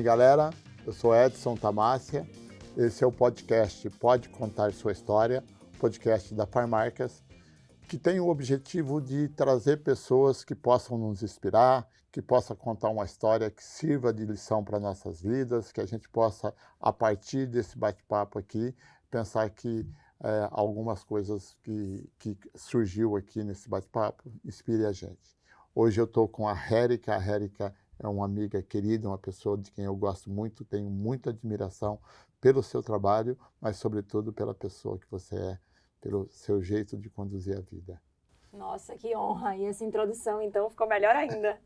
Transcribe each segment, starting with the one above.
bem, galera? Eu sou Edson Tamassia. Esse é o podcast Pode Contar Sua História, podcast da Farmarcas, que tem o objetivo de trazer pessoas que possam nos inspirar, que possam contar uma história que sirva de lição para nossas vidas, que a gente possa, a partir desse bate-papo aqui, pensar que algumas coisas que surgiu aqui nesse bate-papo inspire a gente. Hoje eu estou com a Hérica. A Hérica é uma amiga querida, uma pessoa de quem eu gosto muito, tenho muita admiração pelo seu trabalho, mas sobretudo pela pessoa que você é, pelo seu jeito de conduzir a vida. Nossa, que honra! E essa introdução, então, ficou melhor ainda.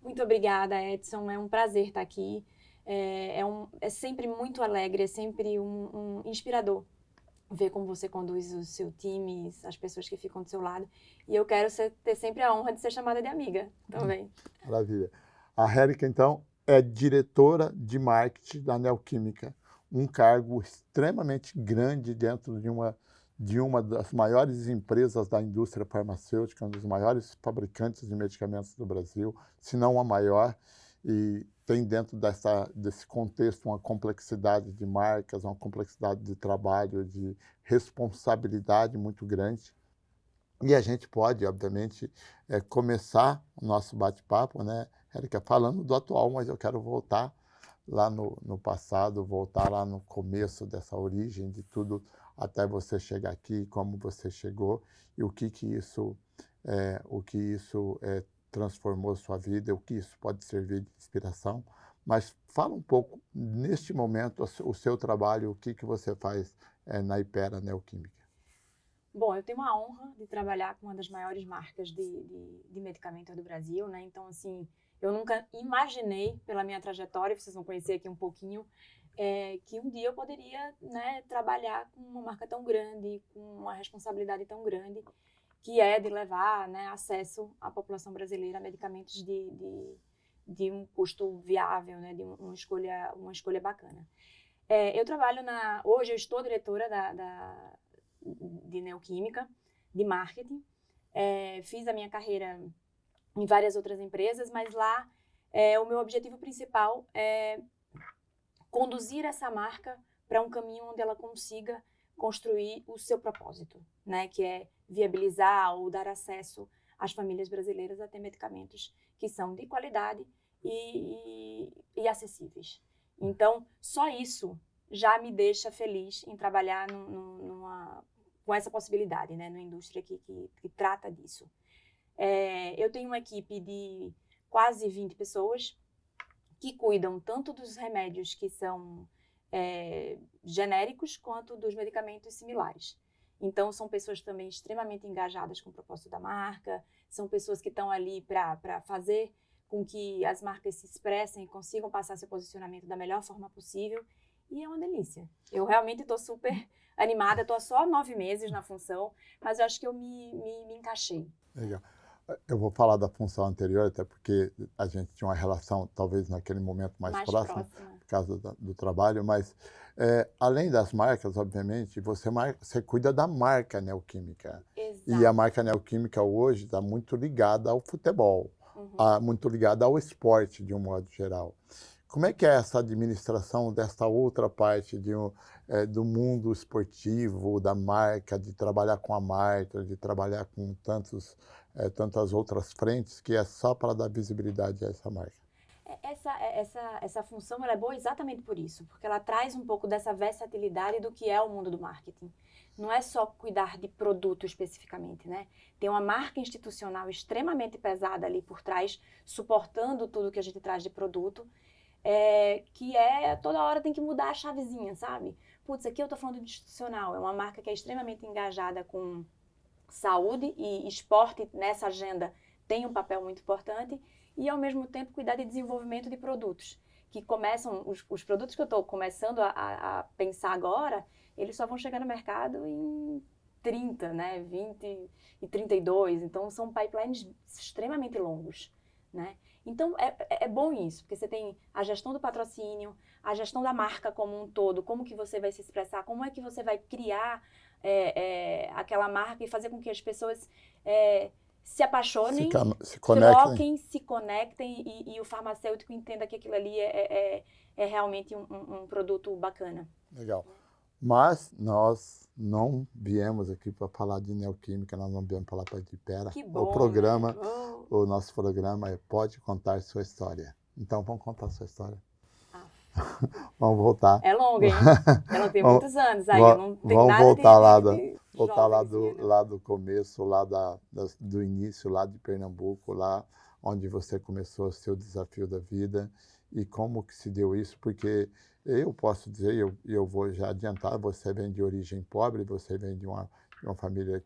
Muito obrigada, Edson. É um prazer estar aqui. É sempre muito alegre, é sempre um inspirador ver como você conduz o seu time, as pessoas que ficam do seu lado. E eu quero ter sempre a honra de ser chamada de amiga também. Maravilha. A Hérica, então, é diretora de marketing da Neoquímica, um cargo extremamente grande dentro de uma das maiores empresas da indústria farmacêutica, um dos maiores fabricantes de medicamentos do Brasil, se não a maior, e tem dentro desse contexto uma complexidade de marcas, uma complexidade de trabalho, de responsabilidade muito grande. E a gente pode, obviamente, começar o nosso bate-papo, né, Hérica, falando do atual, mas eu quero voltar lá no passado, voltar lá no começo dessa origem de tudo até você chegar aqui, como você chegou e o que isso transformou sua vida, o que isso pode servir de inspiração. Mas fala um pouco, neste momento, o seu trabalho, o que você faz na Hypera Neoquímica. Bom, eu tenho a honra de trabalhar com uma das maiores marcas de medicamentos do Brasil, né? Então, assim, eu nunca imaginei, pela minha trajetória, vocês vão conhecer aqui um pouquinho, que um dia eu poderia, né, trabalhar com uma marca tão grande, com uma responsabilidade tão grande, que é de levar, né, acesso à população brasileira a medicamentos de um custo viável, né, de uma escolha bacana. Eu trabalho hoje eu estou diretora de Neoquímica, de marketing. Fiz a minha carreira em várias outras empresas, mas lá o meu objetivo principal é conduzir essa marca para um caminho onde ela consiga construir o seu propósito, né, que é viabilizar ou dar acesso às famílias brasileiras a ter medicamentos que são de qualidade e acessíveis. Então, só isso já me deixa feliz em trabalhar com essa possibilidade, né, numa indústria que trata disso. Eu tenho uma equipe de quase 20 pessoas que cuidam tanto dos remédios que são genéricos quanto dos medicamentos similares. Então, são pessoas também extremamente engajadas com o propósito da marca, são pessoas que estão ali para fazer com que as marcas se expressem e consigam passar seu posicionamento da melhor forma possível. E é uma delícia. Eu realmente estou super animada, estou há só 9 meses na função, mas eu acho que eu me encaixei. Legal. Eu vou falar da função anterior, até porque a gente tinha uma relação, talvez naquele momento mais próxima, por causa do trabalho, mas além das marcas, obviamente, você cuida da marca Neoquímica. Exato. E a marca Neoquímica hoje está muito ligada ao futebol, muito ligada ao esporte, de um modo geral. Como é que é essa administração dessa outra parte do mundo esportivo, da marca, de trabalhar com a marca, de trabalhar com tantas outras frentes, que é só para dar visibilidade a essa marca? Essa função ela é boa exatamente por isso, porque ela traz um pouco dessa versatilidade do que é o mundo do marketing. Não é só cuidar de produto especificamente, né? Tem uma marca institucional extremamente pesada ali por trás, suportando tudo que a gente traz de produto, que toda hora tem que mudar a chavezinha, sabe? Putz, aqui eu tô falando de institucional, é uma marca que é extremamente engajada com saúde e esporte nessa agenda tem um papel muito importante e, ao mesmo tempo, cuidar de desenvolvimento de produtos, que começam, os produtos que eu estou começando a pensar agora, eles só vão chegar no mercado em 30, né, 20 e 32, então são pipelines extremamente longos, né? Então, é bom isso, porque você tem a gestão do patrocínio, a gestão da marca como um todo, como que você vai se expressar, como é que você vai criar aquela marca e fazer com que as pessoas se apaixonem, se conectem. troquem, se conectem e o farmacêutico entenda que aquilo ali é realmente um produto bacana. Legal. Mas nós não viemos aqui para falar de neoquímica, nós não viemos falar para de pera. Que bom, O programa, né? o nosso programa é Pode Contar Sua História. Então vamos contar a sua história. Vamos voltar. É longa, hein? Ela tem Vamos- muitos anos aí, eu não tenho vamos nada voltar lá voltar jovenzinha, né? lá do começo, lá do início, lá de Pernambuco, lá onde você começou o seu desafio da vida e como que se deu isso, porque eu posso dizer, eu vou já adiantar, você vem de origem pobre, você vem de uma família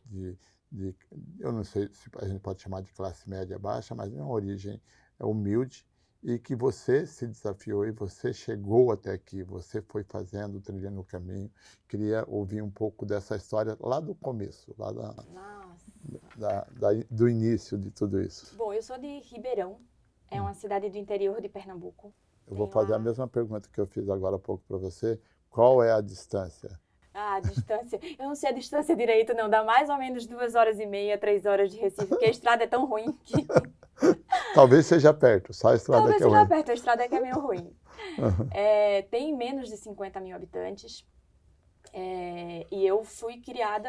eu não sei se a gente pode chamar de classe média baixa, mas é uma origem humilde, e que você se desafiou e você chegou até aqui, você foi fazendo, trilhando o caminho. Queria ouvir um pouco dessa história lá do começo, lá Nossa. do início de tudo isso. Bom, eu sou de Ribeirão, é uma cidade do interior de Pernambuco. Eu vou Tem fazer lá- a mesma pergunta que eu fiz agora há pouco para você. Qual é a distância? Ah, a distância. Eu não sei a distância direito, não. Dá mais ou menos 2h30, 3 horas de Recife, porque a estrada é tão ruim que Talvez seja perto, só a estrada talvez que é seja ruim. perto, a estrada é que é meio ruim. Uhum. Tem menos de 50 mil habitantes. E eu fui criada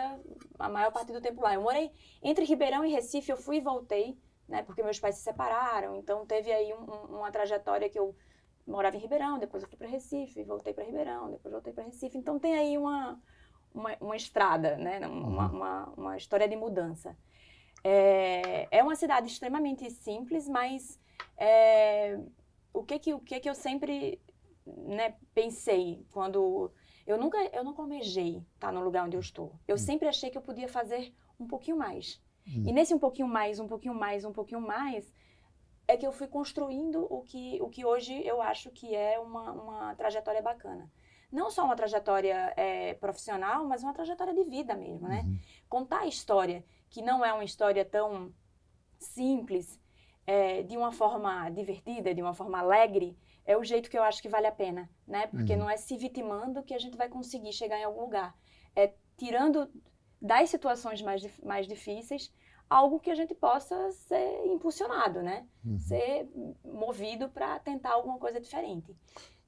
a maior parte do tempo lá. Eu morei entre Ribeirão e Recife, eu fui e voltei, né? Porque meus pais se separaram, então teve aí uma trajetória que eu morava em Ribeirão, depois eu fui para Recife, voltei para Ribeirão, depois voltei para Recife. Então tem aí uma estrada, né? Uma história de mudança. É uma cidade extremamente simples, mas o que eu sempre, né, pensei quando eu nunca almejei estar no lugar onde eu estou. Eu sempre achei que eu podia fazer um pouquinho mais. E nesse um pouquinho mais, um pouquinho mais, um pouquinho mais, é que eu fui construindo o que hoje eu acho que é uma trajetória bacana. Não só uma trajetória profissional, mas uma trajetória de vida mesmo, né? Contar a história, que não é uma história tão simples, de uma forma divertida, de uma forma alegre, é o jeito que eu acho que vale a pena, né? Porque não é se vitimando que a gente vai conseguir chegar em algum lugar. É tirando das situações mais difíceis algo que a gente possa ser impulsionado, né? Ser movido para tentar alguma coisa diferente.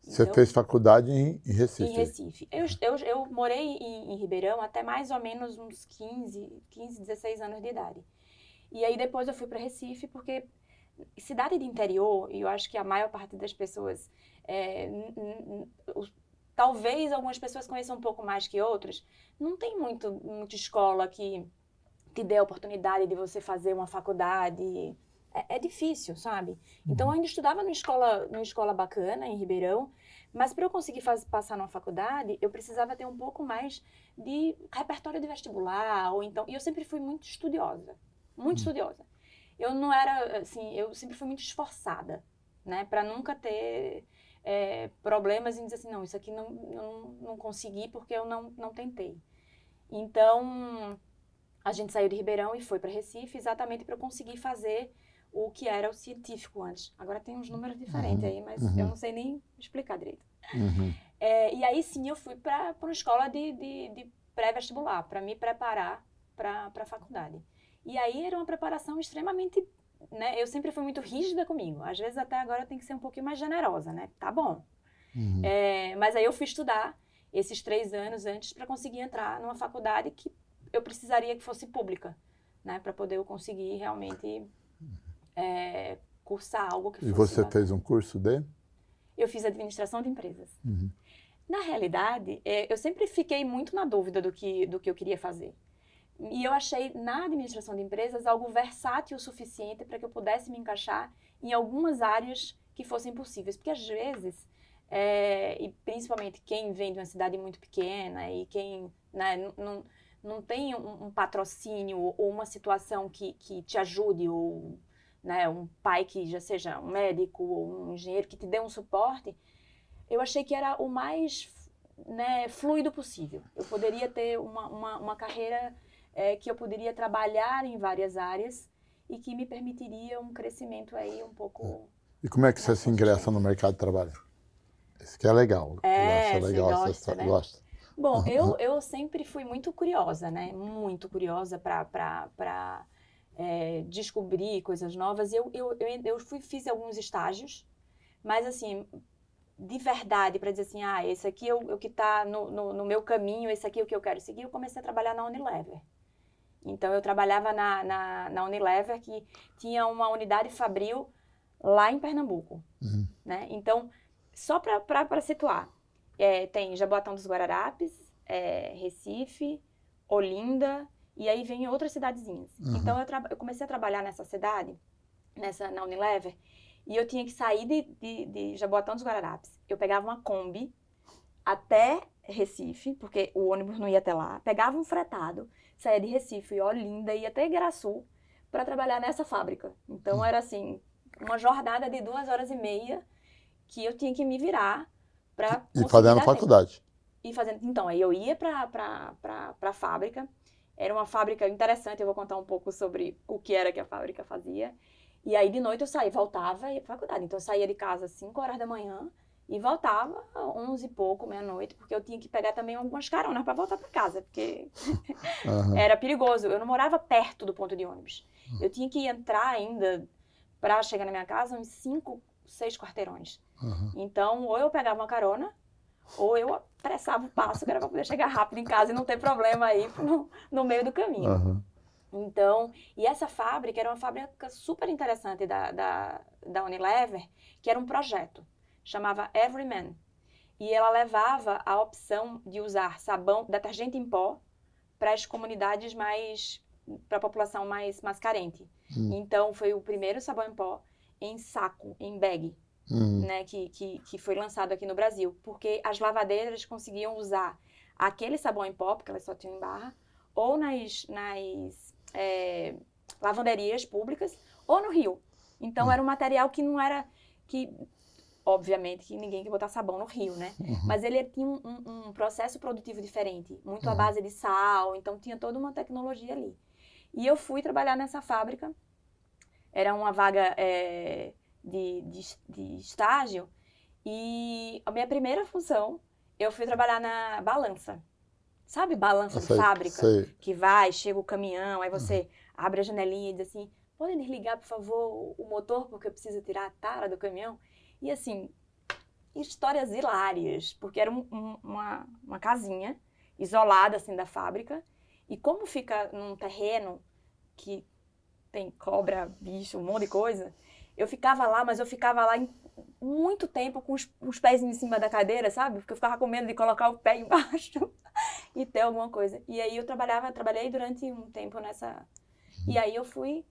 Você Então, fez faculdade em Recife? em Recife. Eu morei em Ribeirão até mais ou menos uns 15, 16 anos de idade. E aí depois eu fui para Recife porque cidade de interior, e eu acho que a maior parte das pessoas, talvez algumas pessoas conheçam um pouco mais que outras, não tem muita escola que te dê a oportunidade de você fazer uma faculdade. É difícil, sabe? Então eu ainda estudava numa escola bacana em Ribeirão, mas para eu conseguir passar numa faculdade, eu precisava ter um pouco mais de repertório de vestibular, ou então, e eu sempre fui muito estudiosa, muito estudiosa. Eu não era, assim, eu sempre fui muito esforçada, né, para nunca ter problemas em dizer assim, não, isso aqui não consegui porque eu não tentei. Então, a gente saiu de Ribeirão e foi para Recife exatamente para eu conseguir fazer o que era o científico antes. Agora tem uns números diferentes aí, mas eu não sei nem explicar direito. E aí sim eu fui para uma escola de pré-vestibular, para me preparar para a faculdade. E aí era uma preparação extremamente, né? Eu sempre fui muito rígida comigo. Às vezes até agora eu tenho que ser um pouquinho mais generosa, né? Tá bom. Mas aí eu fui estudar esses 3 anos antes para conseguir entrar numa faculdade que eu precisaria que fosse pública, né? Para poder eu conseguir realmente cursar algo que fosse E você bacana. fez um curso de? Eu fiz administração de empresas. Na realidade, eu sempre fiquei muito na dúvida do que eu queria fazer. E eu achei na administração de empresas algo versátil o suficiente para que eu pudesse me encaixar em algumas áreas que fossem possíveis. Porque às vezes, e principalmente quem vem de uma cidade muito pequena e quem, né, não tem um patrocínio ou uma situação que te ajude, ou, né, um pai que já seja um médico ou um engenheiro que te dê um suporte, eu achei que era o mais, né, fluido possível. Eu poderia ter uma carreira que eu poderia trabalhar em várias áreas e que me permitiria um crescimento aí um pouco... E como é que você se ingressa no mercado de trabalho? Isso que é legal. Eu acho legal essa história. Né? Gosto. Bom, eu sempre fui muito curiosa, né? Muito curiosa para descobrir coisas novas. Eu fiz alguns estágios, mas assim, de verdade, para dizer assim, esse aqui é o que está no meu caminho, esse aqui é o que eu quero seguir, eu comecei a trabalhar na Unilever. Então, eu trabalhava na Unilever, que tinha uma unidade fabril lá em Pernambuco. Né? Então, só para situar, tem Jaboatão dos Guararapes, Recife, Olinda, e aí vem outras cidadezinhas. Então, eu comecei a trabalhar nessa cidade, na Unilever, e eu tinha que sair de Jaboatão dos Guararapes. Eu pegava uma Kombi até Recife, porque o ônibus não ia até lá, pegava um fretado, saía de Recife, Olinda, ia até Igaraçu para trabalhar nessa fábrica. Então, era assim, uma jornada de 2 horas e meia que eu tinha que me virar para conseguir E fazendo dar faculdade. Então, aí eu ia para a fábrica. Era uma fábrica interessante, eu vou contar um pouco sobre o que era que a fábrica fazia. E aí, de noite, eu voltava e ia para a faculdade. Então, eu saía de casa às 5 horas da manhã e voltava às 11 e pouco, meia-noite, porque eu tinha que pegar também algumas caronas para voltar para casa, porque era perigoso. Eu não morava perto do ponto de ônibus. Eu tinha que entrar ainda para chegar na minha casa uns 5, 6 quarteirões. Então, ou eu pegava uma carona, ou eu apressava o passo, que era para poder chegar rápido em casa e não ter problema aí no meio do caminho. Então, e essa fábrica era uma fábrica super interessante da Unilever, que era um projeto, chamava Everyman. E ela levava a opção de usar sabão, detergente em pó, para as comunidades para a população mais carente. Então, foi o primeiro sabão em pó em saco, em bag, né, que foi lançado aqui no Brasil, porque as lavadeiras conseguiam usar aquele sabão em pó, porque elas só tinham em barra, ou nas lavanderias públicas, ou no rio. Então, era um material que não era... Obviamente que ninguém quer botar sabão no rio, né? Mas ele tinha um processo produtivo diferente, muito à base de sal, então tinha toda uma tecnologia ali. E eu fui trabalhar nessa fábrica, era uma vaga de estágio, e a minha primeira função, eu fui trabalhar na balança. Sabe balança de fábrica? Que chega o caminhão, aí você abre a janelinha e diz assim, podem desligar, por favor, o motor, porque eu preciso tirar a tara do caminhão? E assim, histórias hilárias, porque era uma casinha isolada assim da fábrica, e como fica num terreno que tem cobra, bicho, um monte de coisa, eu ficava lá, mas eu ficava lá muito tempo com os pés em cima da cadeira, sabe? Porque eu ficava com medo de colocar o pé embaixo e ter alguma coisa. E aí eu trabalhei durante um tempo nessa... E aí eu fui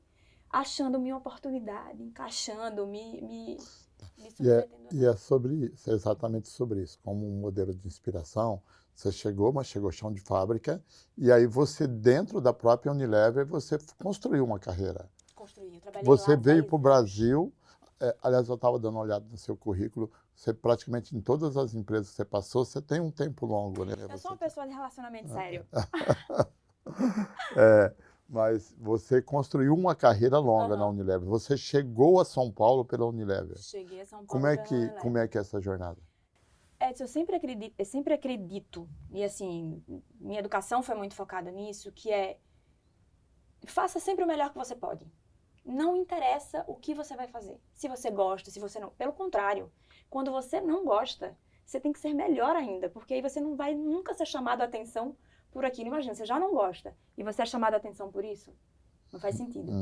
achando minha oportunidade, encaixando, me E é exatamente sobre isso. Como um modelo de inspiração, você chegou chão de fábrica, e aí você, dentro da própria Unilever, você construiu uma carreira. Construí, eu trabalhei Você lá veio 10 para o anos. Brasil, aliás, eu estava dando uma olhada no seu currículo, você praticamente em todas as empresas que você passou, você tem um tempo longo, né? Eu sou uma pessoa de relacionamento sério. Mas você construiu uma carreira longa na Unilever. Você chegou a São Paulo pela Unilever. Cheguei a São Paulo Como é pela que, Unilever. como é que é essa jornada? Edson, eu sempre acredito, e assim, minha educação foi muito focada nisso, que faça sempre o melhor que você pode. Não interessa o que você vai fazer. Se você gosta, se você não... Pelo contrário, quando você não gosta, você tem que ser melhor ainda, porque aí você não vai nunca ser chamado a atenção por aquilo. Imagina, você já não gosta e você é chamado a atenção por isso? Não faz sentido.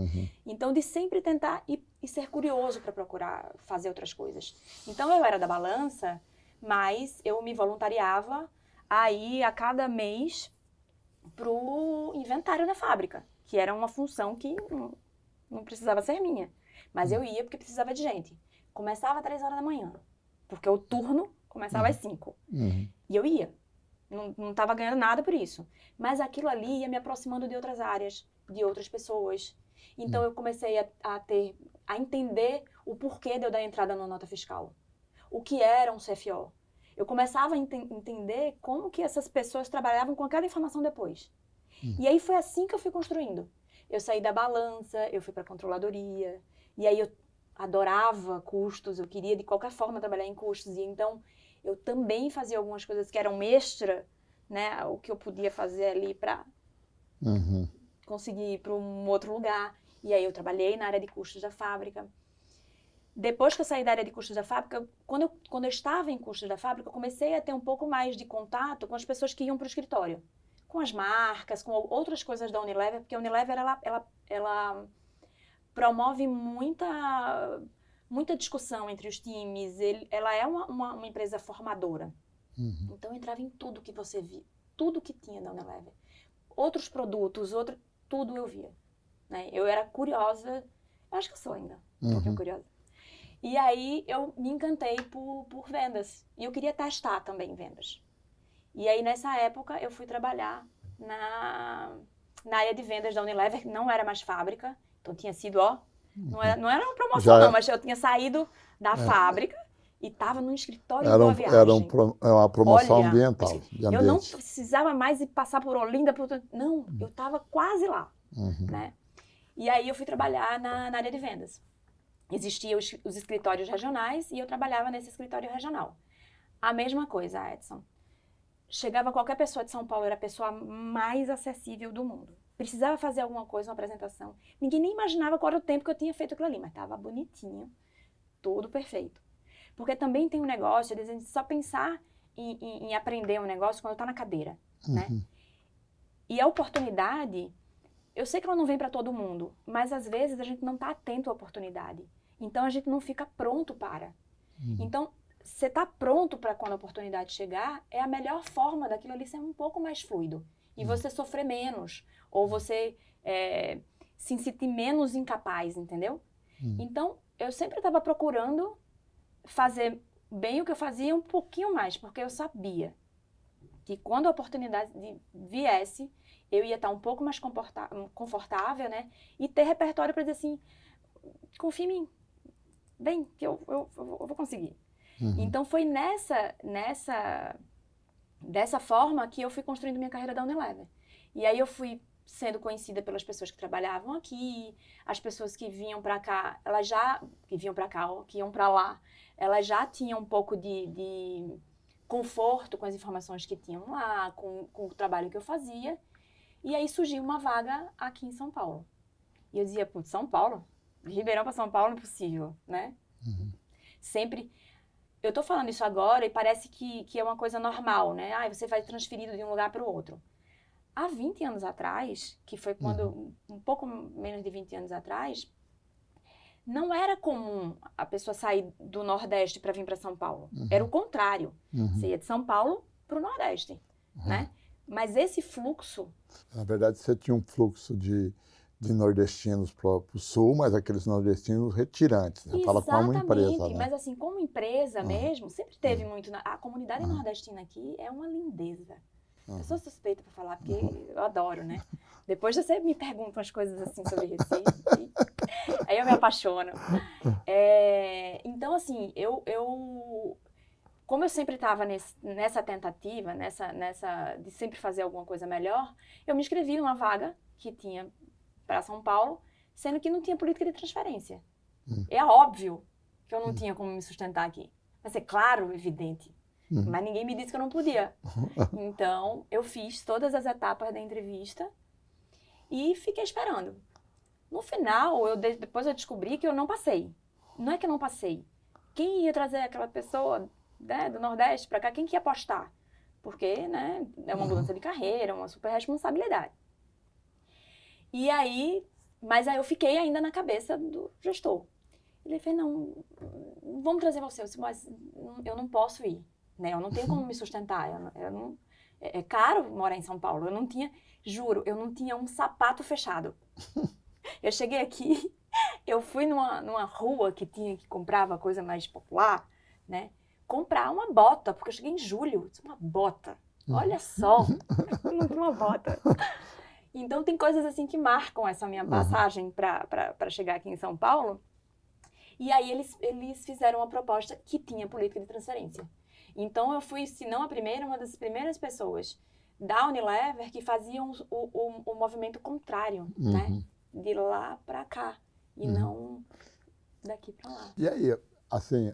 Então, de sempre tentar e ser curioso para procurar fazer outras coisas. Então, eu era da balança, mas eu me voluntariava a ir a cada mês pro inventário da fábrica, que era uma função que não precisava ser minha. Mas eu ia porque precisava de gente. Começava às 3 horas da manhã, porque o turno começava às 5. E eu ia. Não estava ganhando nada por isso. Mas aquilo ali ia me aproximando de outras áreas, de outras pessoas. Então eu comecei a entender o porquê de eu dar entrada na nota fiscal. O que era um CFO. Eu começava a entender como que essas pessoas trabalhavam com aquela informação depois. E aí foi assim que eu fui construindo. Eu saí da balança, eu fui para a controladoria, e aí eu adorava custos, eu queria de qualquer forma trabalhar em custos, e então eu também fazia algumas coisas que eram extra, né, o que eu podia fazer ali para consegui ir para um outro lugar. E aí eu trabalhei na área de custos da fábrica. Depois que eu saí da área de custos da fábrica, quando eu estava em custos da fábrica, eu comecei a ter um pouco mais de contato com as pessoas que iam para o escritório. Com as marcas, com outras coisas da Unilever, porque a Unilever, ela promove muita discussão entre os times. Ela é uma empresa formadora. Então, eu entrava em tudo que você via, tudo que tinha da Unilever. Outros produtos, tudo eu via. Né? Eu era curiosa, acho que eu sou ainda um pouquinho curiosa. E aí, eu me encantei por vendas. E eu queria testar também vendas. E aí, nessa época, eu fui trabalhar na área de vendas da Unilever, que não era mais fábrica. Então, tinha sido, não era uma promoção, não, mas eu tinha saído da fábrica e estava no escritório de Boa Viagem. Era uma promoção ambiental. Eu não precisava mais ir passar por Olinda. Não, eu estava quase lá. Né? E aí, eu fui trabalhar na área de vendas. Existiam os escritórios regionais e eu trabalhava nesse escritório regional. A mesma coisa, Edson. Chegava qualquer pessoa de São Paulo, era a pessoa mais acessível do mundo. Precisava fazer alguma coisa, uma apresentação. Ninguém nem imaginava qual era o tempo que eu tinha feito aquilo ali, mas estava bonitinho, tudo perfeito. Porque também tem um negócio de a gente só pensar em aprender um negócio quando está na cadeira, né? E a oportunidade, eu sei que ela não vem para todo mundo, mas às vezes a gente não está atento à oportunidade. Então a gente não fica pronto para. Então, você está pronto para quando a oportunidade chegar, é a melhor forma daquilo ali ser um pouco mais fluido. E você sofrer menos, ou você se sentir menos incapaz, entendeu? Então, eu sempre estava procurando fazer bem o que eu fazia um pouquinho mais, porque eu sabia que quando a oportunidade viesse, eu ia estar um pouco mais confortável, né? E ter repertório para dizer assim, confia em mim, vem, que eu vou conseguir. Então, foi dessa forma que eu fui construindo minha carreira da Unilever. E aí eu fui sendo conhecida pelas pessoas que trabalhavam aqui, as pessoas que vinham para cá, que iam para lá, elas já tinham um pouco de conforto com as informações que tinham lá, com o trabalho que eu fazia. E aí surgiu uma vaga aqui em São Paulo. E eu dizia, putz, São Paulo? De Ribeirão para São Paulo, impossível, né? Sempre... Eu tô falando isso agora e parece que é uma coisa normal, né? Você vai transferido de um lugar para o outro. Há 20 anos atrás, que foi quando, um pouco menos de 20 anos atrás, não era comum a pessoa sair do Nordeste para vir para São Paulo. Era o contrário. Você ia de São Paulo para o Nordeste, né? Mas esse fluxo... Na verdade, você tinha um fluxo de nordestinos para o sul, mas aqueles nordestinos retirantes. Você fala como empresa, né? Mas assim, como empresa mesmo, sempre teve muito... A comunidade nordestina aqui é uma lindeza. Eu sou suspeita para falar, porque eu adoro, né? Depois você me pergunta umas coisas assim sobre Recife, aí eu me apaixono. Então, assim, como eu sempre estava nessa tentativa, de sempre fazer alguma coisa melhor, eu me inscrevi numa vaga que tinha para São Paulo, sendo que não tinha política de transferência. É óbvio que eu não tinha como me sustentar aqui. Mas é claro, evidente. Mas ninguém me disse que eu não podia. Então, eu fiz todas as etapas da entrevista e fiquei esperando. No final, depois eu descobri que eu não passei. Não é que eu não passei. Quem ia trazer aquela pessoa, né, do Nordeste para cá, quem que ia apostar? Porque, né, é uma mudança de carreira, uma super responsabilidade. E aí, mas aí eu fiquei ainda na cabeça do gestor. Ele falou, não, vamos trazer você. Eu disse, mas eu não posso ir, né? Eu não tenho como me sustentar. É caro morar em São Paulo. Eu não tinha, juro, eu não tinha um sapato fechado. Eu cheguei aqui, eu fui numa rua que comprava coisa mais popular, né? Comprar uma bota, porque eu cheguei em julho. Uma bota. Olha só, eu não tinha uma bota. Então, tem coisas assim que marcam essa minha passagem para chegar aqui em São Paulo. E aí, eles fizeram uma proposta que tinha política de transferência. Então, eu fui, se não a primeira, uma das primeiras pessoas da Unilever que faziam o movimento contrário, né? De lá para cá, e não daqui para lá. E aí, assim,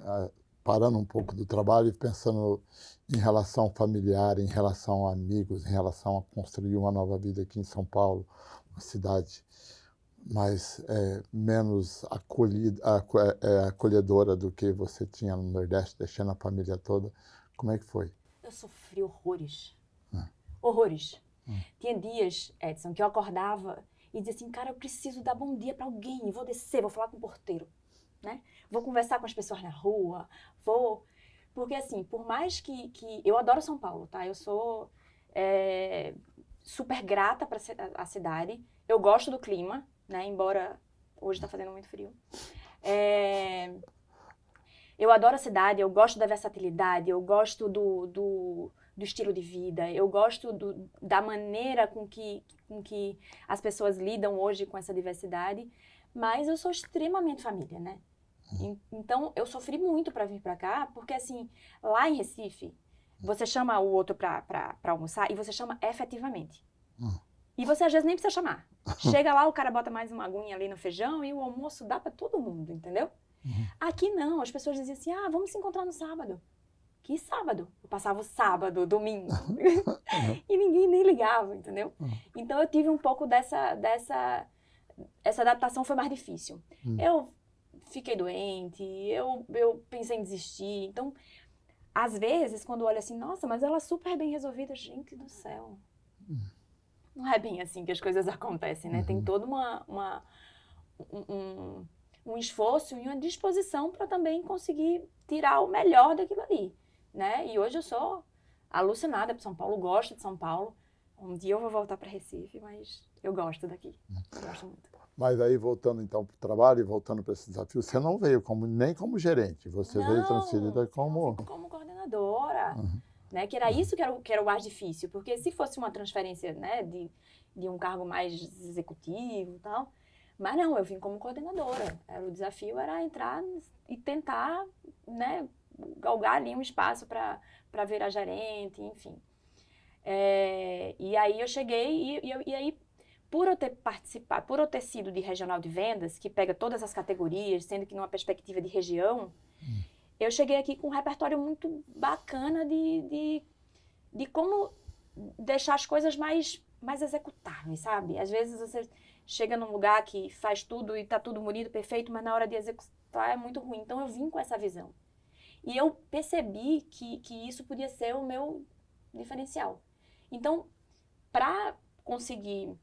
parando um pouco do trabalho e pensando em relação familiar, em relação a amigos, em relação a construir uma nova vida aqui em São Paulo, uma cidade mais menos acolhedora do que você tinha no Nordeste, deixando a família toda. Como é que foi? Eu sofri horrores. Horrores. Tinha dias, Edson, que eu acordava e dizia assim, cara, eu preciso dar bom dia para alguém, vou descer, vou falar com o porteiro, né? Vou conversar com as pessoas na rua, vou... Porque assim, por mais que... Eu adoro São Paulo, tá? Eu sou super grata para a cidade. Eu gosto do clima, né? Embora hoje está fazendo muito frio. Eu adoro a cidade, eu gosto da versatilidade, eu gosto do estilo de vida, eu gosto da maneira com que as pessoas lidam hoje com essa diversidade, mas eu sou extremamente família, né? Então, eu sofri muito para vir para cá, porque assim, lá em Recife, você chama o outro para almoçar e você chama efetivamente. E você às vezes nem precisa chamar. Chega lá, o cara bota mais uma aguinha ali no feijão e o almoço dá para todo mundo, entendeu? Aqui não, as pessoas diziam assim, vamos se encontrar no sábado. Que sábado? Eu passava o sábado, domingo. E ninguém nem ligava, entendeu? Então eu tive um pouco essa adaptação foi mais difícil. Eu fiquei doente, eu pensei em desistir. Então, às vezes, quando eu olho assim, nossa, mas ela é super bem resolvida, gente do céu. Não é bem assim que as coisas acontecem, né? Tem todo um esforço e uma disposição para também conseguir tirar o melhor daquilo ali, né? E hoje eu sou alucinada por São Paulo, gosto de São Paulo. Um dia eu vou voltar para Recife, mas eu gosto daqui, eu gosto muito. Mas aí, voltando então para o trabalho e voltando para esse desafio, você não veio nem como gerente, você veio transferida como... como coordenadora, né? Que era isso que era o mais difícil, porque se fosse uma transferência, né, de um cargo mais executivo e tal, mas não, eu vim como coordenadora. O desafio era entrar e tentar, né, galgar ali um espaço para virar gerente, enfim. E aí eu cheguei e aí, por eu ter participado, por eu ter sido de regional de vendas, que pega todas as categorias, sendo que numa perspectiva de região, eu cheguei aqui com um repertório muito bacana de como deixar as coisas mais executáveis, sabe? Às vezes você chega num lugar que faz tudo e tá tudo bonito, perfeito, mas na hora de executar é muito ruim. Então eu vim com essa visão. E eu percebi que isso podia ser o meu diferencial. Então, para conseguir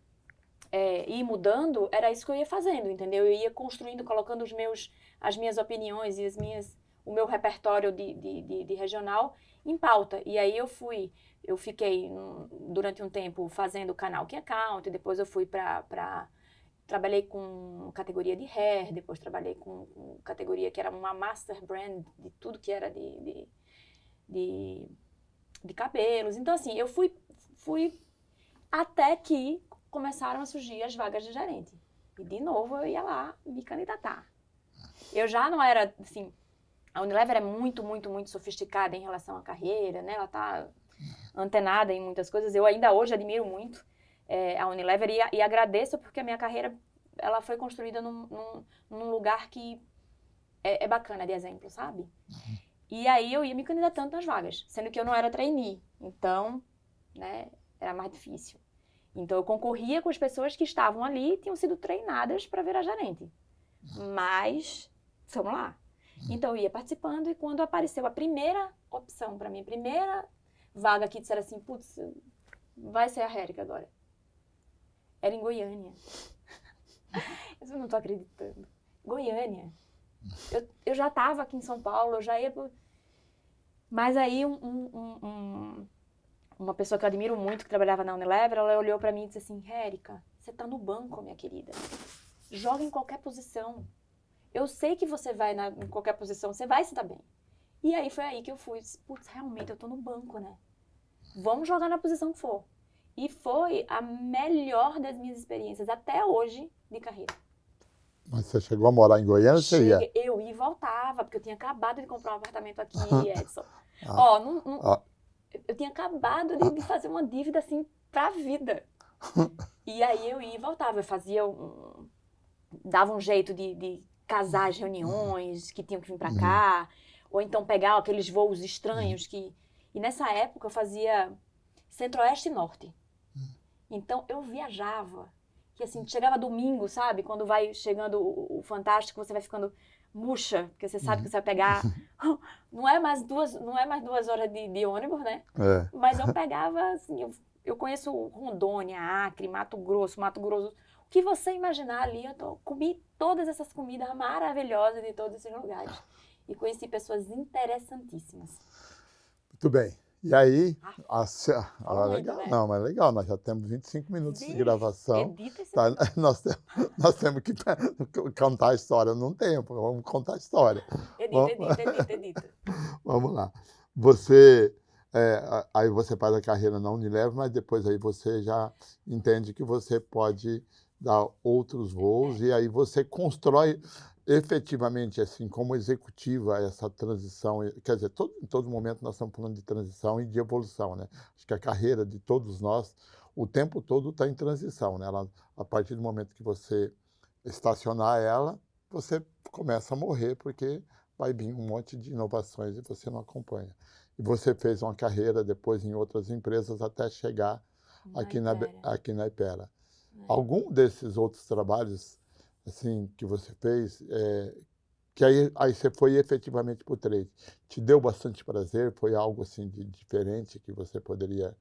ir mudando, era isso que eu ia fazendo, entendeu? Eu ia construindo, colocando as minhas opiniões e o meu repertório de regional em pauta. E aí eu fiquei durante um tempo fazendo canal Key Account, depois eu fui trabalhei com categoria de hair, depois trabalhei com categoria que era uma master brand de tudo que era de cabelos. Então, assim, eu fui até que começaram a surgir as vagas de gerente. E, de novo, eu ia lá me candidatar. Eu já não era, assim... A Unilever é muito, muito, muito sofisticada em relação à carreira, né? Ela está antenada em muitas coisas. Eu ainda hoje admiro muito a Unilever e agradeço porque a minha carreira ela foi construída num lugar que é bacana de exemplo, sabe? E aí eu ia me candidatando nas vagas, sendo que eu não era trainee. Então, né, era mais difícil. Então eu concorria com as pessoas que estavam ali e tinham sido treinadas para virar gerente. Mas, vamos lá. Então eu ia participando e quando apareceu a primeira opção para mim, a primeira vaga que disseram assim, putz, vai ser a Hérica agora. Era em Goiânia. Eu não tô acreditando. Goiânia. Eu já estava aqui em São Paulo, eu já ia... Mas aí uma pessoa que eu admiro muito, que trabalhava na Unilever, ela olhou para mim e disse assim, Hérica, você tá no banco, minha querida. Joga em qualquer posição. Eu sei que você vai em qualquer posição, você vai se dar bem. E aí foi aí que eu fui, putz, realmente eu tô no banco, né? Vamos jogar na posição que for. E foi a melhor das minhas experiências, até hoje, de carreira. Mas você chegou a morar em Goiânia? Eu ia e voltava, porque eu tinha acabado de comprar um apartamento aqui, Edson. Eu tinha acabado de fazer uma dívida, assim, pra vida. E aí eu ia e voltava, eu fazia dava um jeito de casar as reuniões que tinham que vir pra cá, ou então pegar aqueles voos estranhos que... E nessa época eu fazia Centro-Oeste e Norte. Então eu viajava que assim, chegava domingo, sabe? Quando vai chegando o Fantástico, você vai ficando murcha, porque você sabe que você vai pegar. Não é mais 2 horas de ônibus, né? É. Mas eu pegava, assim, eu conheço Rondônia, Acre, Mato Grosso. O que você imaginar ali, comi todas essas comidas maravilhosas de todos esses lugares. E conheci pessoas interessantíssimas. Muito bem. E aí, Fala muito, legal, né? não, mas legal, nós já temos 25 minutos de gravação. Edita esse Tá? negócio. Nós temos que contar a história num tempo, vamos contar a história. Edita. Vamos lá. Você, aí você faz a carreira na Unilever, mas depois aí você já entende que você pode dar outros voos e aí você constrói efetivamente, assim, como executiva, essa transição. Quer dizer, em todo momento nós estamos falando de transição e de evolução, né? Acho que a carreira de todos nós, o tempo todo está em transição, né? A partir do momento que você estacionar ela, você começa a morrer, porque vai vir um monte de inovações e você não acompanha. E você fez uma carreira depois em outras empresas até chegar aqui na Hypera. Algum desses outros trabalhos assim que você fez, que aí você foi efetivamente para o trade, te deu bastante prazer? Foi algo assim de diferente que você poderia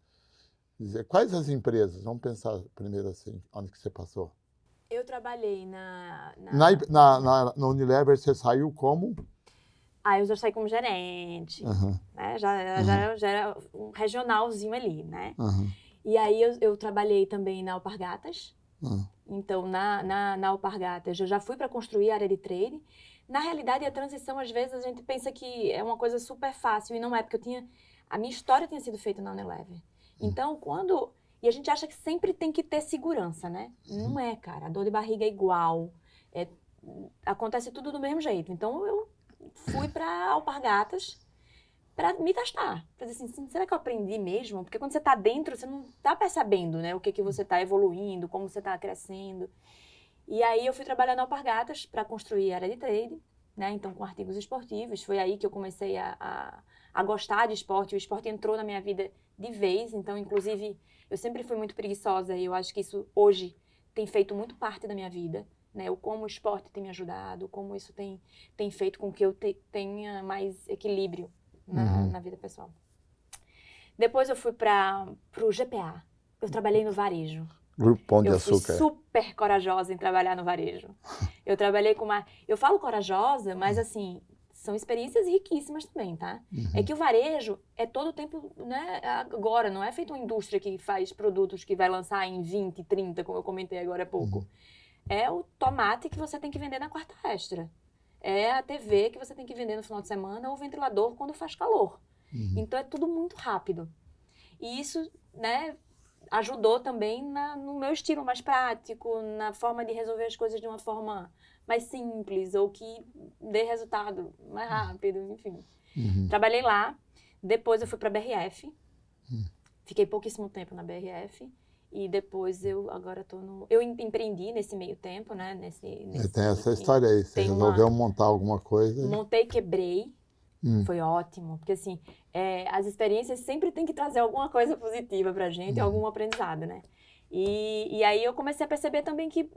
dizer? Quais as empresas? Vamos pensar primeiro assim, onde que você passou? Eu trabalhei na... Na Unilever você saiu como? Eu já saí como gerente, né? Já era um regionalzinho ali, né? E aí eu trabalhei também na Alpargatas. Então, na Alpargatas, eu já fui para construir a área de trade. Na realidade, a transição, às vezes, a gente pensa que é uma coisa super fácil, e não é, porque a minha história tinha sido feita na Unilever. Então, e a gente acha que sempre tem que ter segurança, né? Não é, cara. A dor de barriga é igual. Acontece tudo do mesmo jeito. Então, eu fui para Alpargatas para me testar. Para dizer assim, será que eu aprendi mesmo? Porque quando você está dentro, você não está percebendo, né? O que você está evoluindo, como você está crescendo. E aí eu fui trabalhar na Alpargatas para construir a área de trade, né? Então, com artigos esportivos. Foi aí que eu comecei a gostar de esporte. O esporte entrou na minha vida de vez. Então, inclusive, eu sempre fui muito preguiçosa e eu acho que isso hoje tem feito muito parte da minha vida. Né, como o esporte tem me ajudado, como isso tem feito com que eu tenha mais equilíbrio na vida pessoal. Depois eu fui para o GPA. Eu trabalhei no varejo. Grupo Pão de Eu Açúcar. fui super corajosa em trabalhar no varejo. Eu trabalhei com Eu falo corajosa, mas assim, são experiências riquíssimas também, tá? É que o varejo é todo o tempo, né? Agora, não é feito uma indústria que faz produtos que vai lançar em 20, 30, como eu comentei agora há pouco. É o tomate que você tem que vender na quarta extra. É a TV que você tem que vender no final de semana ou o ventilador quando faz calor. Então, é tudo muito rápido. E isso, né, ajudou também no meu estilo mais prático, na forma de resolver as coisas de uma forma mais simples ou que dê resultado mais rápido, enfim. Trabalhei lá. Depois eu fui para a BRF. Fiquei pouquíssimo tempo na BRF. E depois eu empreendi nesse meio tempo, né? Tem essa história aí, você resolveu montar alguma coisa? Montei, quebrei, foi ótimo, porque assim, as experiências sempre tem que trazer alguma coisa positiva pra gente, algum aprendizado, né? E aí eu comecei a perceber também que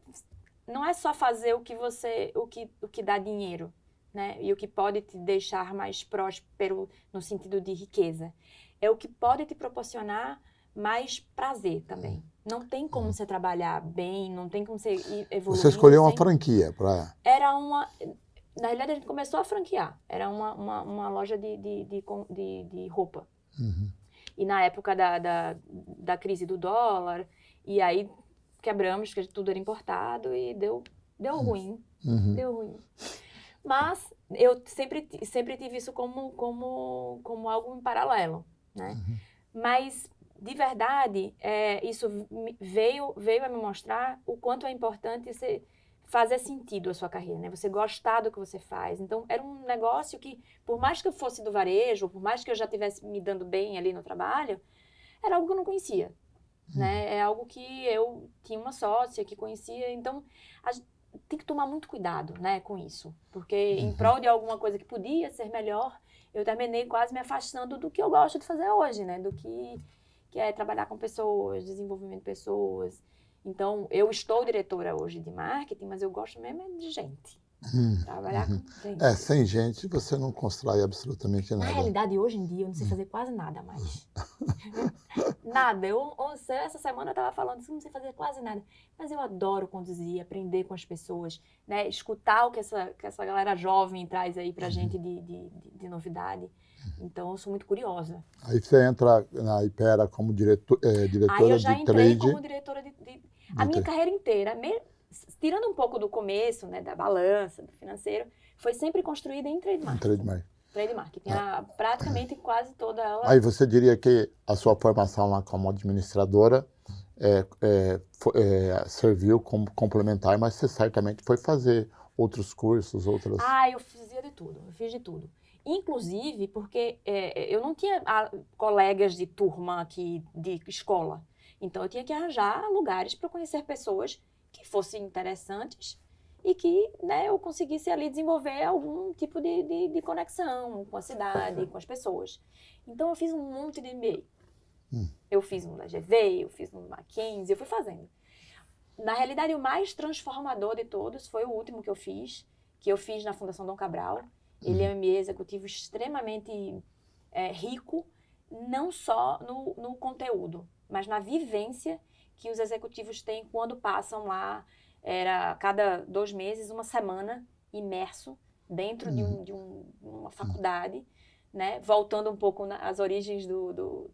não é só fazer o que dá dinheiro, né? E o que pode te deixar mais próspero no sentido de riqueza. É o que pode te proporcionar mais prazer também. Não tem como você trabalhar bem, não tem como você ir evoluindo. Você escolheu uma franquia para... Na realidade, a gente começou a franquear. Era uma loja de roupa. E na época da crise do dólar, e aí quebramos, porque tudo era importado, e deu ruim. Deu ruim. Mas eu sempre tive isso como algo em paralelo, né? Mas... de verdade, isso veio a me mostrar o quanto é importante você fazer sentido a sua carreira, né? Você gostar do que você faz. Então, era um negócio que, por mais que eu fosse do varejo, por mais que eu já estivesse me dando bem ali no trabalho, era algo que eu não conhecia, né? É algo que eu tinha uma sócia que conhecia. Então, tem que tomar muito cuidado, né, com isso. Porque em prol de alguma coisa que podia ser melhor, eu terminei quase me afastando do que eu gosto de fazer hoje, né? Que é trabalhar com pessoas, desenvolvimento de pessoas. Então, eu estou diretora hoje de marketing, mas eu gosto mesmo é de gente. Trabalhar com gente. Sem gente você não constrói absolutamente Na nada. realidade, hoje em dia, eu não sei fazer quase nada mais. Nada. Essa semana eu estava falando assim, não sei fazer quase nada. Mas eu adoro conduzir, aprender com as pessoas, né? Escutar o que essa galera jovem traz aí pra gente de novidade. Então, eu sou muito curiosa. Aí você entra na Hypera como diretora Aí eu já de entrei trade. como diretora a minha carreira inteira, tirando um pouco do começo, né, da balança, do financeiro, foi sempre construída em trade marketing. Trade marketing. Praticamente quase toda ela. Aí você diria que a sua formação lá como administradora serviu como complementar, mas você certamente foi fazer outros cursos, outras... Eu fazia de tudo, eu fiz de tudo. Inclusive porque eu não tinha colegas de turma aqui de escola. Então eu tinha que arranjar lugares para conhecer pessoas que fossem interessantes e que, né, eu conseguisse ali desenvolver algum tipo de conexão com a cidade, com as pessoas. Então eu fiz um monte de MBA. Eu fiz um da GV, eu fiz um da Mackenzie, eu fui fazendo. Na realidade, o mais transformador de todos foi o último que eu fiz na Fundação Dom Cabral. Ele é um MBA executivo extremamente rico, não só no conteúdo, mas na vivência que os executivos têm quando passam lá. Era cada 2 meses, uma semana imerso dentro de uma faculdade, né? Voltando um pouco às origens do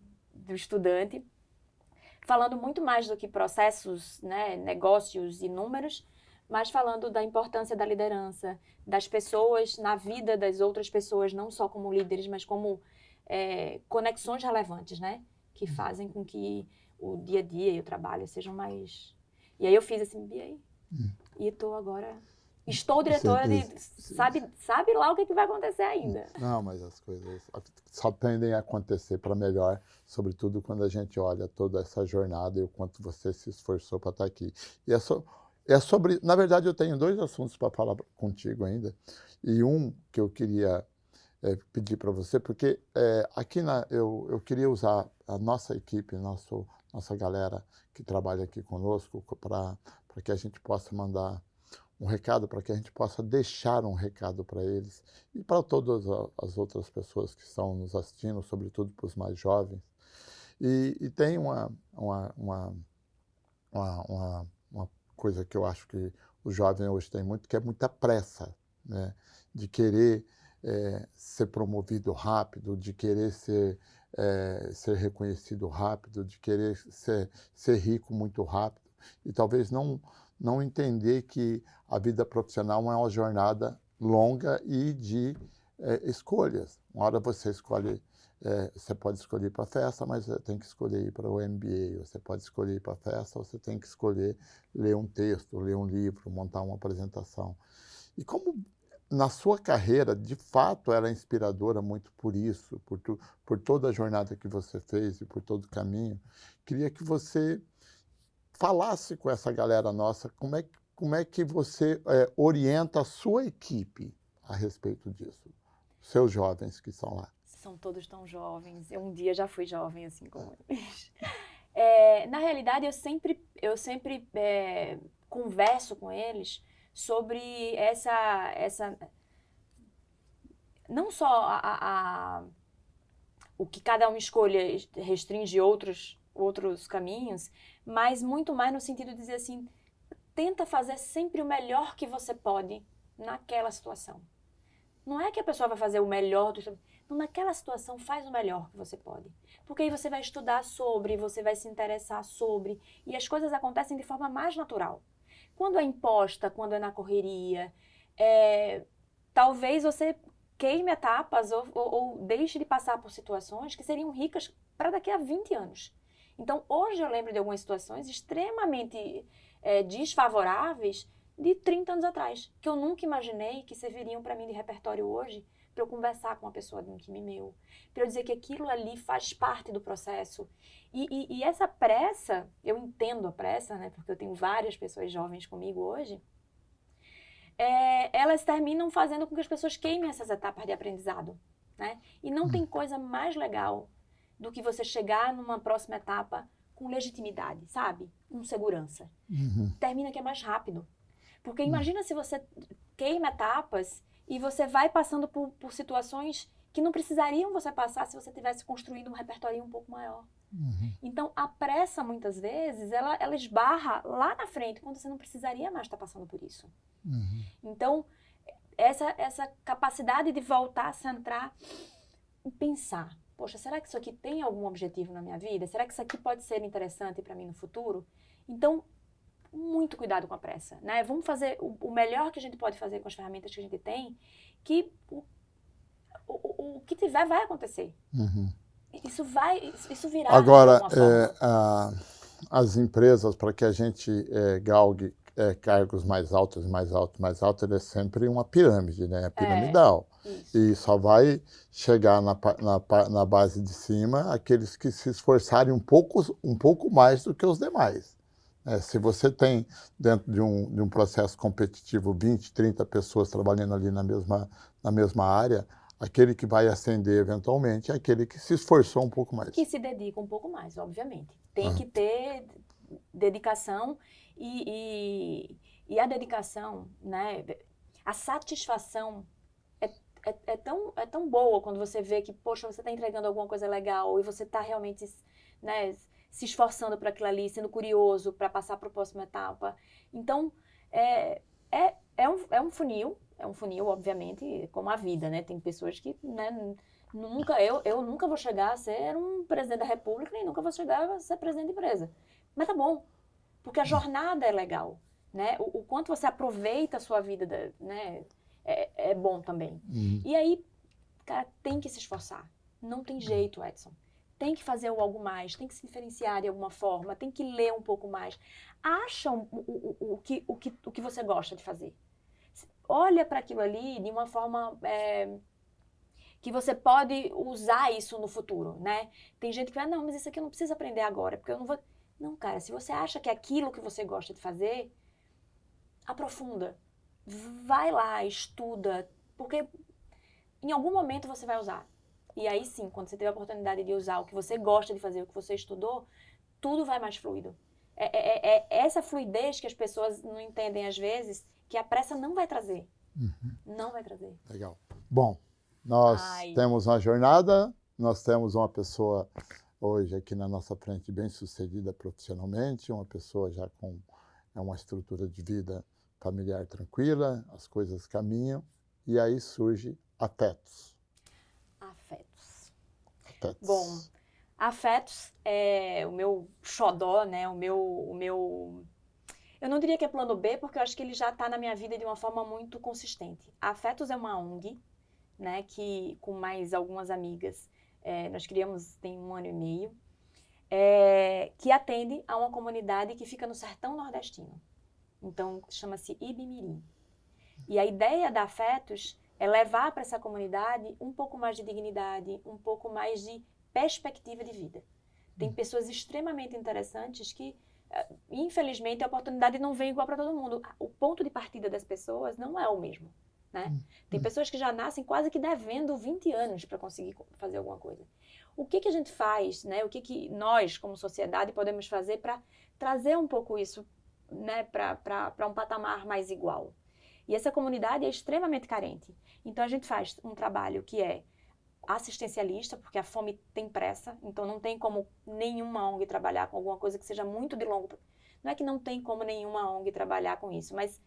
estudante, falando muito mais do que processos, né, negócios e números, mas falando da importância da liderança, das pessoas na vida das outras pessoas, não só como líderes, mas como conexões relevantes, né? Que fazem com que o dia a dia e o trabalho sejam mais... E aí eu fiz esse MBA e estou diretora de... Sabe lá o que vai acontecer ainda. Não, mas as coisas só tendem a acontecer para melhor, sobretudo quando a gente olha toda essa jornada e o quanto você se esforçou para estar aqui. E sobre... Na verdade, eu tenho 2 assuntos para falar contigo ainda. E um que eu queria pedir para você, porque aqui eu queria usar a nossa equipe, nossa galera que trabalha aqui conosco, para que a gente possa mandar um recado, para que a gente possa deixar um recado para eles e para todas as outras pessoas que estão nos assistindo, sobretudo para os mais jovens. E tem uma coisa que eu acho que os jovens hoje têm muito, que é muita pressa, né? De querer ser promovido rápido, de querer ser reconhecido rápido, de querer ser rico muito rápido. E talvez não entender que a vida profissional é uma jornada longa e de escolhas. Uma hora você escolhe, você pode escolher ir para a festa, mas você tem que escolher ir para o MBA. Você pode escolher ir para a festa, você tem que escolher ler um texto, ler um livro, montar uma apresentação. E como na sua carreira, de fato, ela é inspiradora muito por isso, por toda a jornada que você fez e por todo o caminho, queria que você falasse com essa galera nossa, como é que você orienta a sua equipe a respeito disso, seus jovens que estão lá. São todos tão jovens, eu um dia já fui jovem assim como eles. Na realidade, eu sempre converso com eles sobre não só o que cada um escolha restringe outros caminhos, mas muito mais no sentido de dizer assim, tenta fazer sempre o melhor que você pode naquela situação. Não é que a pessoa vai fazer o melhor, naquela situação faz o melhor que você pode. Porque aí você vai estudar sobre, você vai se interessar sobre, e as coisas acontecem de forma mais natural. Quando é imposta, quando é na correria, talvez você queime etapas ou deixe de passar por situações que seriam ricas para daqui a 20 anos. Então, hoje eu lembro de algumas situações extremamente desfavoráveis de 30 anos atrás, que eu nunca imaginei que serviriam para mim de repertório hoje, para eu conversar com uma pessoa de um time meu, para eu dizer que aquilo ali faz parte do processo. E essa pressa, eu entendo a pressa, né, porque eu tenho várias pessoas jovens comigo hoje, elas terminam fazendo com que as pessoas queimem essas etapas de aprendizado, né? E não tem coisa mais legal do que você chegar numa próxima etapa com legitimidade, sabe? com segurança. Uhum. Termina que é mais rápido. Porque imagina se você queima etapas e você vai passando por situações que não precisariam você passar se você tivesse construído um repertório um pouco maior. Uhum. Então, a pressa, muitas vezes, ela esbarra lá na frente, quando você não precisaria mais estar passando por isso. Uhum. Então, essa capacidade de voltar a centrar e pensar, poxa, será que isso aqui tem algum objetivo na minha vida? Será que isso aqui pode ser interessante para mim no futuro? Então, muito cuidado com a pressa, né? Vamos fazer o melhor que a gente pode fazer com as ferramentas que a gente tem, que o que tiver vai acontecer. Uhum. Isso virá Agora, de alguma forma. as empresas, para que a gente galgue cargos mais altos, mais altos, mais altos, ele é sempre uma pirâmide, né? É piramidal. Isso. E só vai chegar na base de cima aqueles que se esforçarem um pouco mais do que os demais. Se você tem, dentro de um processo competitivo, 20, 30 pessoas trabalhando ali na mesma área, aquele que vai ascender eventualmente é aquele que se esforçou um pouco mais. Que se dedica um pouco mais, obviamente. Tem que ter dedicação e a dedicação, né? A satisfação é tão boa quando você vê que, poxa, você está entregando alguma coisa legal e você está realmente, né, se esforçando por aquilo ali, sendo curioso para passar para a próxima etapa. Então, é um funil, obviamente, como a vida, né? Tem pessoas que, né, eu nunca vou chegar a ser um presidente da República, nem nunca vou chegar a ser presidente de empresa. Mas tá bom, porque a jornada é legal, né? O quanto você aproveita a sua vida, né, é bom também. E aí, cara, tem que se esforçar. Não tem jeito, Edson. Tem que fazer algo mais, tem que se diferenciar de alguma forma, tem que ler um pouco mais. Acha o que você gosta de fazer. Olha para aquilo ali de uma forma que você pode usar isso no futuro, né? Tem gente que vai, não, mas isso aqui eu não preciso aprender agora, porque eu não vou... Não, cara, se você acha que é aquilo que você gosta de fazer, aprofunda. Vai lá, estuda, porque em algum momento você vai usar. E aí sim, quando você tiver a oportunidade de usar o que você gosta de fazer, o que você estudou, tudo vai mais fluido. É essa fluidez que as pessoas não entendem às vezes, que a pressa não vai trazer. Não vai trazer. Legal. Bom, nós temos uma jornada, nós temos uma pessoa hoje aqui na nossa frente bem sucedida profissionalmente, uma pessoa já com uma estrutura de vida familiar tranquila, as coisas caminham, e aí surge afetos. Bom, afetos é o meu xodó, né? O meu... Eu não diria que é plano B, porque eu acho que ele já está na minha vida de uma forma muito consistente. Afetos é uma ONG, né? Que com mais algumas amigas, nós criamos tem 1 ano e meio, que atende a uma comunidade que fica no sertão nordestino. Então, chama-se Ibimirim. E a ideia da Afetos é levar para essa comunidade um pouco mais de dignidade, um pouco mais de perspectiva de vida. Tem pessoas extremamente interessantes que, infelizmente, a oportunidade não vem igual para todo mundo. O ponto de partida das pessoas não é o mesmo, né? Tem pessoas que já nascem quase que devendo 20 anos para conseguir fazer alguma coisa. O que a gente faz, né? O que nós, como sociedade, podemos fazer para trazer um pouco isso, né, para um patamar mais igual? E essa comunidade é extremamente carente. Então, a gente faz um trabalho que é assistencialista, porque a fome tem pressa, então não tem como nenhuma ONG trabalhar com alguma coisa que seja muito de longo prazo. Não é que não tem como nenhuma ONG trabalhar com isso, mas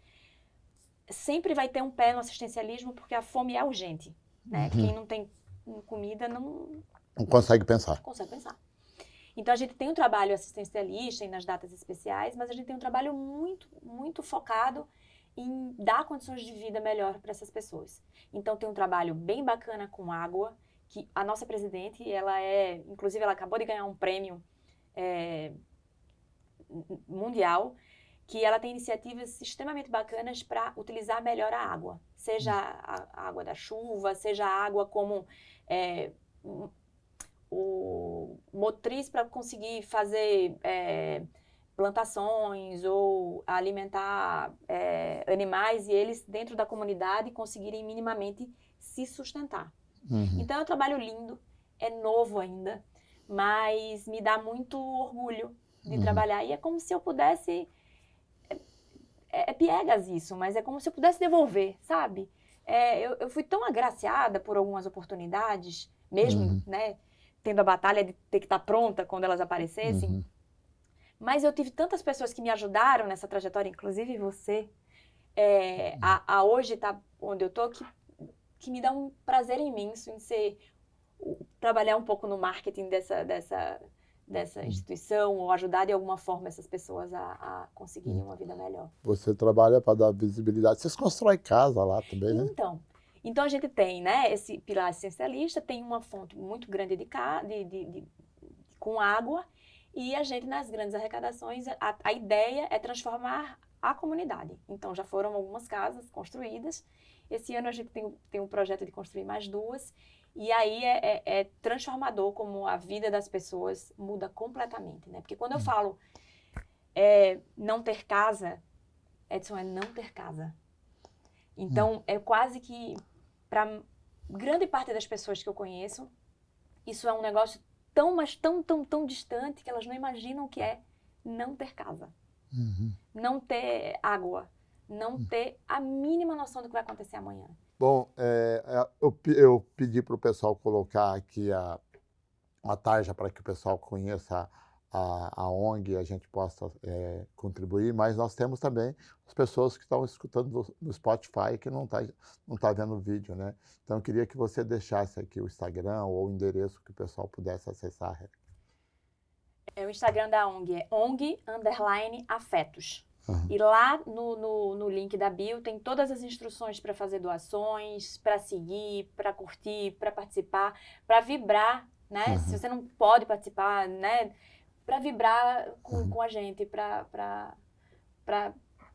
sempre vai ter um pé no assistencialismo, porque a fome é urgente, né? Quem não tem comida não consegue pensar. Consegue pensar. Então, a gente tem um trabalho assistencialista e nas datas especiais, mas a gente tem um trabalho muito, muito focado em dar condições de vida melhor para essas pessoas. Então, tem um trabalho bem bacana com água, que a nossa presidente, inclusive, ela acabou de ganhar um prêmio mundial, que ela tem iniciativas extremamente bacanas para utilizar melhor a água. Seja a água da chuva, seja a água como o motriz para conseguir fazer plantações ou alimentar animais e eles dentro da comunidade conseguirem minimamente se sustentar. Então é um trabalho lindo, é novo ainda, mas me dá muito orgulho de trabalhar. E é como se eu pudesse... É piegas isso, mas é como se eu pudesse devolver, sabe? Eu fui tão agraciada por algumas oportunidades, mesmo, né, tendo a batalha de ter que estar pronta quando elas aparecessem. Mas eu tive tantas pessoas que me ajudaram nessa trajetória, inclusive você, a hoje estar onde eu tô, que me dá um prazer imenso em trabalhar um pouco no marketing dessa instituição, ou ajudar de alguma forma essas pessoas a conseguirem uma vida melhor. Você trabalha para dar visibilidade. Vocês constroem casa lá também, né? Então a gente tem, né, esse pilar essencialista, tem uma fonte muito grande com água, e a gente, nas grandes arrecadações, a ideia é transformar a comunidade. Então já foram algumas casas construídas. Esse ano a gente tem um projeto de construir mais 2, e aí é transformador como a vida das pessoas muda completamente, né? Porque quando eu falo não ter casa, Edson, é não ter casa. Então, é quase que, para grande parte das pessoas que eu conheço, isso é um negócio mas tão distante que elas não imaginam o que é não ter casa. Não ter água. Não ter a mínima noção do que vai acontecer amanhã. Bom, eu pedi para o pessoal colocar aqui uma tarja para que o pessoal conheça a ONG e a gente possa contribuir, mas nós temos também as pessoas que estão escutando no Spotify que não tá vendo o vídeo, né? Então eu queria que você deixasse aqui o Instagram ou o endereço que o pessoal pudesse acessar. O Instagram da ONG é ONG_Afetos. E lá no link da bio tem todas as instruções para fazer doações, para seguir, para curtir, para participar, para vibrar, né? Se você não pode participar, né? Para vibrar com a gente, para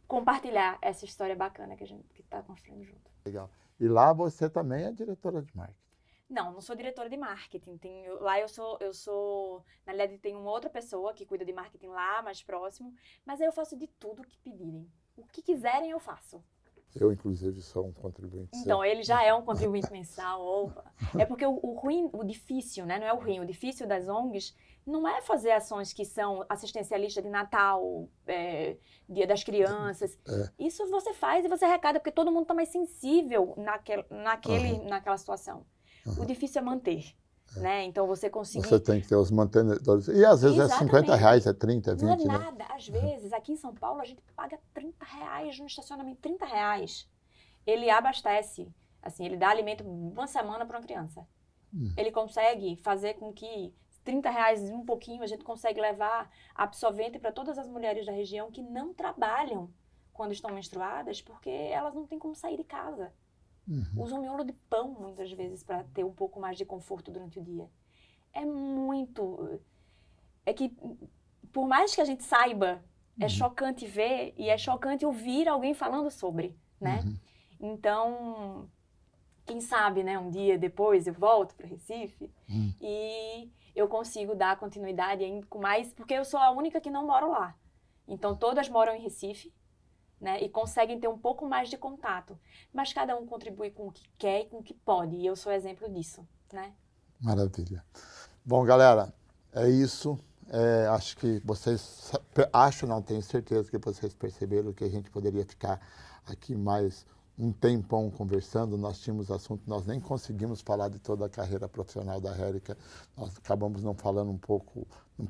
compartilhar essa história bacana que a gente está construindo junto. Legal. E lá você também é diretora de marketing? Não sou diretora de marketing. Lá eu sou, na realidade tem uma outra pessoa que cuida de marketing lá, mais próximo, mas aí eu faço de tudo que pedirem. O que quiserem eu faço. Eu, inclusive, sou um contribuinte. Então, ele já é um contribuinte mensal. Opa. É porque o difícil, né? Não é o ruim, o difícil das ONGs não é fazer ações que são assistencialistas de Natal, Dia das Crianças. Isso você faz e você arrecada, porque todo mundo está mais sensível naquela situação. O difícil é manter, né? Então, você conseguir... Você tem que ter os mantenedores. E às vezes Exatamente. é R$50, é 30, é 20, não é né? nada. Às vezes, aqui em São Paulo, a gente paga R$30 no estacionamento, R$30. Ele abastece, assim, ele dá alimento uma semana para uma criança. Ele consegue fazer com que R$30 um pouquinho, a gente consegue levar absorvente para todas as mulheres da região que não trabalham quando estão menstruadas, porque elas não têm como sair de casa. Usam miolo de pão, muitas vezes, para ter um pouco mais de conforto durante o dia. É que, por mais que a gente saiba, é chocante ver e é chocante ouvir alguém falando sobre, né? Então, quem sabe, né, um dia depois eu volto para Recife e eu consigo dar continuidade com mais, porque eu sou a única que não moro lá. Então, todas moram em Recife, né, e conseguem ter um pouco mais de contato. Mas cada um contribui com o que quer e com o que pode, e eu sou exemplo disso, né? Maravilha. Bom, galera, é isso. Acho que vocês... não tenho certeza que vocês perceberam que a gente poderia ficar aqui mais um tempão conversando. Nós tínhamos assunto, nós nem conseguimos falar de toda a carreira profissional da Érica. Nós acabamos não falando um pouco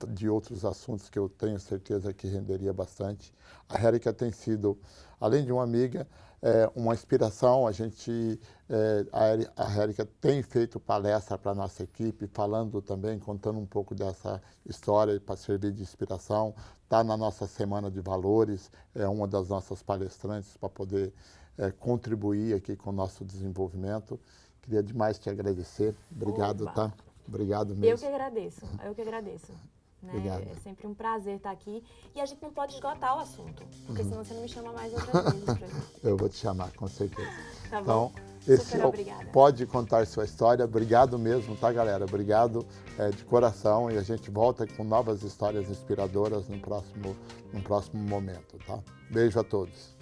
de outros assuntos que eu tenho certeza que renderia bastante. A Érica tem sido, além de uma amiga, uma inspiração. A Érica tem feito palestra para a nossa equipe, falando também, contando um pouco dessa história para servir de inspiração. Está na nossa Semana de Valores, é uma das nossas palestrantes para poder contribuir aqui com o nosso desenvolvimento. Queria demais te agradecer. Obrigado, tá? Obrigado mesmo. Eu que agradeço. Né? É sempre um prazer estar aqui. E a gente não pode esgotar o assunto, porque senão você não me chama mais outras vezes. Eu vou te chamar, com certeza. Tá bom. Então, super obrigada. Pode contar sua história. Obrigado mesmo, tá, galera? Obrigado de coração. E a gente volta com novas histórias inspiradoras no próximo momento, tá? Beijo a todos.